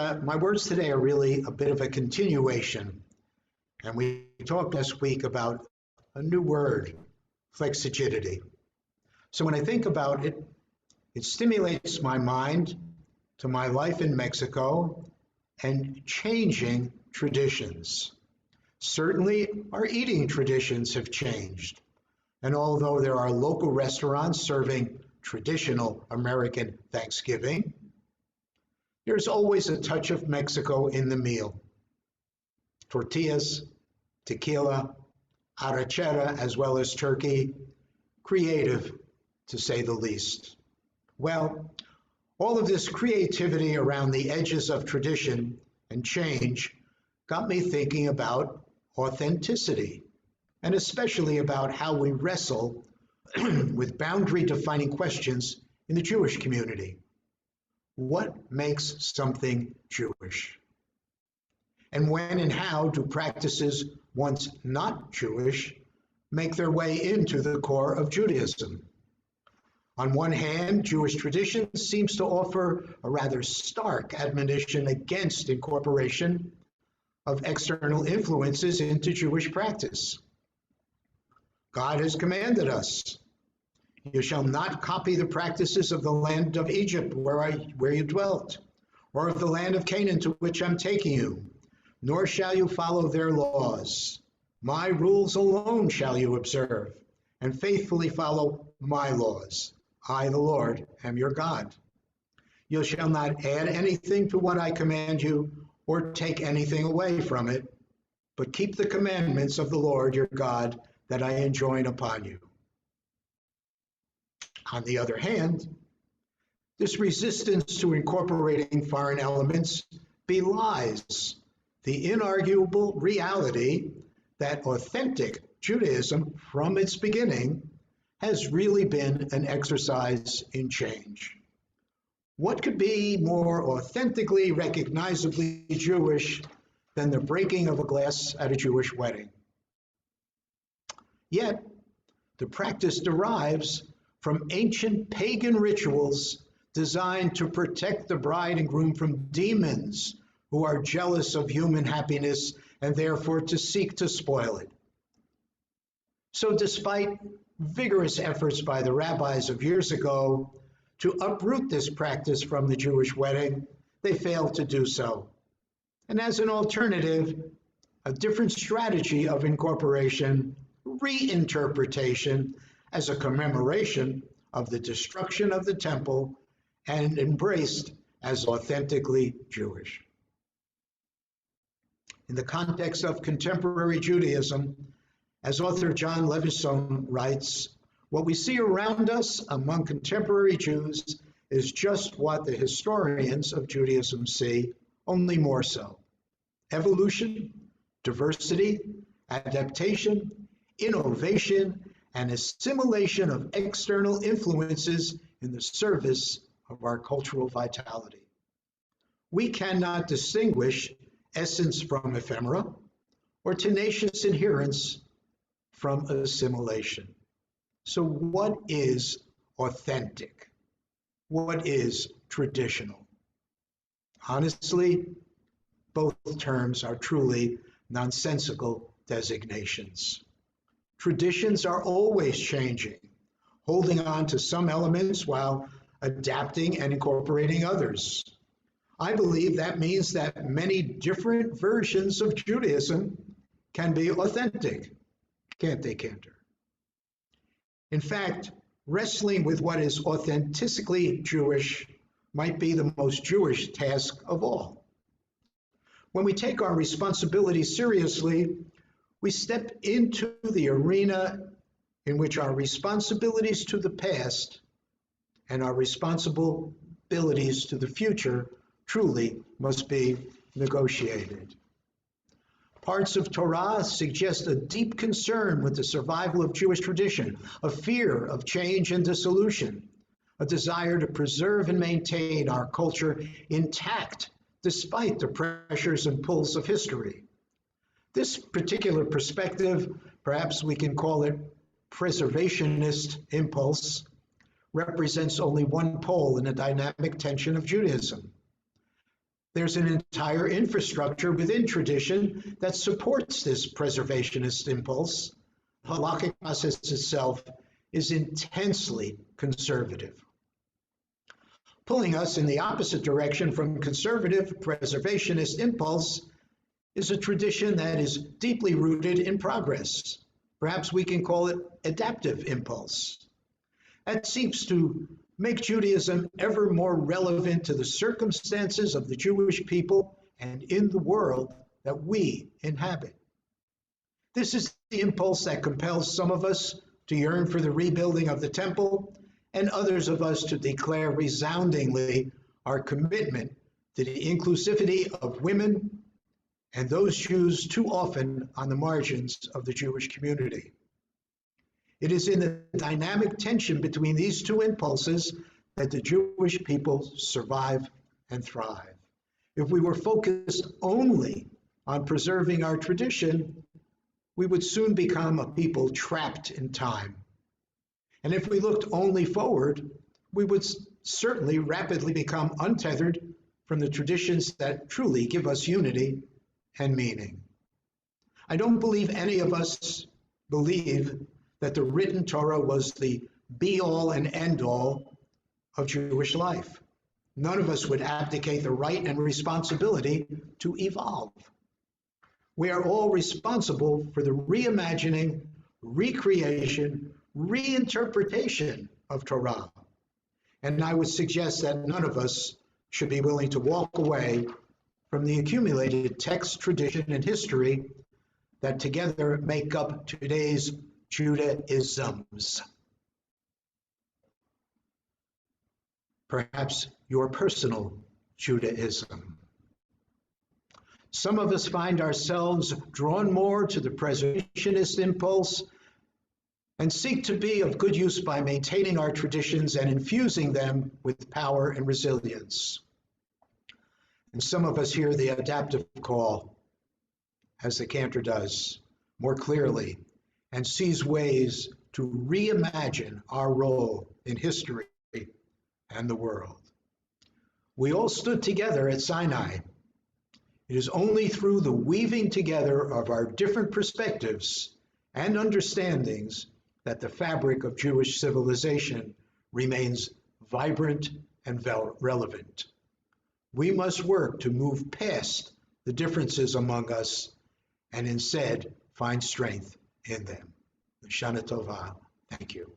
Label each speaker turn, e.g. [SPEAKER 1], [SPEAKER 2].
[SPEAKER 1] my words today are really a bit of a continuation. And we talked last week about a new word, flexigidity. So when I think about it, it stimulates my mind to my life in Mexico and changing traditions. Certainly, our eating traditions have changed. And although there are local restaurants serving traditional American Thanksgiving, there's always a touch of Mexico in the meal. Tortillas, tequila, arrachera, as well as turkey, creative to say the least. Well, all of this creativity around the edges of tradition and change got me thinking about authenticity, and especially about how we wrestle with boundary-defining questions in the Jewish community. What makes something Jewish? And when and how do practices once not Jewish make their way into the core of Judaism? On one hand, Jewish tradition seems to offer a rather stark admonition against incorporation of external influences into Jewish practice. God has commanded us, "You shall not copy the practices of the land of Egypt where you dwelt, or of the land of Canaan to which I'm taking you, nor shall you follow their laws. My rules alone shall you observe, and faithfully follow my laws. I, the Lord, am your God. You shall not add anything to what I command you, or take anything away from it, but keep the commandments of the Lord your God that I enjoin upon you." On the other hand, this resistance to incorporating foreign elements belies the inarguable reality that authentic Judaism, from its beginning, has really been an exercise in change. What could be more authentically, recognizably Jewish than the breaking of a glass at a Jewish wedding? Yet, the practice derives from ancient pagan rituals designed to protect the bride and groom from demons who are jealous of human happiness and therefore to seek to spoil it. So despite vigorous efforts by the rabbis of years ago to uproot this practice from the Jewish wedding, they failed to do so. And as an alternative, a different strategy of incorporation, reinterpretation as a commemoration of the destruction of the temple and embraced as authentically Jewish. In the context of contemporary Judaism, as author John Levison writes, what we see around us among contemporary Jews is just what the historians of Judaism see, only more so. Evolution, diversity, adaptation, innovation, and assimilation of external influences in the service of our cultural vitality. We cannot distinguish essence from ephemera or tenacious adherence from assimilation. So what is authentic? What is traditional? Honestly, both terms are truly nonsensical designations. Traditions are always changing, holding on to some elements while adapting and incorporating others. I believe that means that many different versions of Judaism can be authentic, can't they, Cantor? In fact, wrestling with what is authentically Jewish might be the most Jewish task of all. When we take our responsibility seriously, we step into the arena in which our responsibilities to the past and our responsibilities to the future truly must be negotiated. Parts of Torah suggest a deep concern with the survival of Jewish tradition, a fear of change and dissolution, a desire to preserve and maintain our culture intact despite the pressures and pulls of history. This particular perspective, perhaps we can call it preservationist impulse, represents only one pole in a dynamic tension of Judaism. There's an entire infrastructure within tradition that supports this preservationist impulse. The halakhic process itself is intensely conservative. Pulling us in the opposite direction from conservative preservationist impulse is a tradition that is deeply rooted in progress. Perhaps we can call it adaptive impulse. That seeks to make Judaism ever more relevant to the circumstances of the Jewish people and in the world that we inhabit. This is the impulse that compels some of us to yearn for the rebuilding of the temple and others of us to declare resoundingly our commitment to the inclusivity of women and those Jews too often on the margins of the Jewish community. It is in the dynamic tension between these two impulses that the Jewish people survive and thrive. If we were focused only on preserving our tradition, we would soon become a people trapped in time. And if we looked only forward, we would certainly rapidly become untethered from the traditions that truly give us unity and meaning. I don't believe any of us believe that the written Torah was the be-all and end-all of Jewish life. None of us would abdicate the right and responsibility to evolve. We are all responsible for the reimagining, recreation, reinterpretation of Torah. And I would suggest that none of us should be willing to walk away from the accumulated text, tradition, and history that together make up today's Judaisms. Perhaps your personal Judaism. Some of us find ourselves drawn more to the preservationist impulse and seek to be of good use by maintaining our traditions and infusing them with power and resilience. And some of us hear the adaptive call, as the cantor does, more clearly, and sees ways to reimagine our role in history and the world. We all stood together at Sinai. It is only through the weaving together of our different perspectives and understandings that the fabric of Jewish civilization remains vibrant and relevant. We must work to move past the differences among us and instead find strength in them. Shana Tova. Thank you.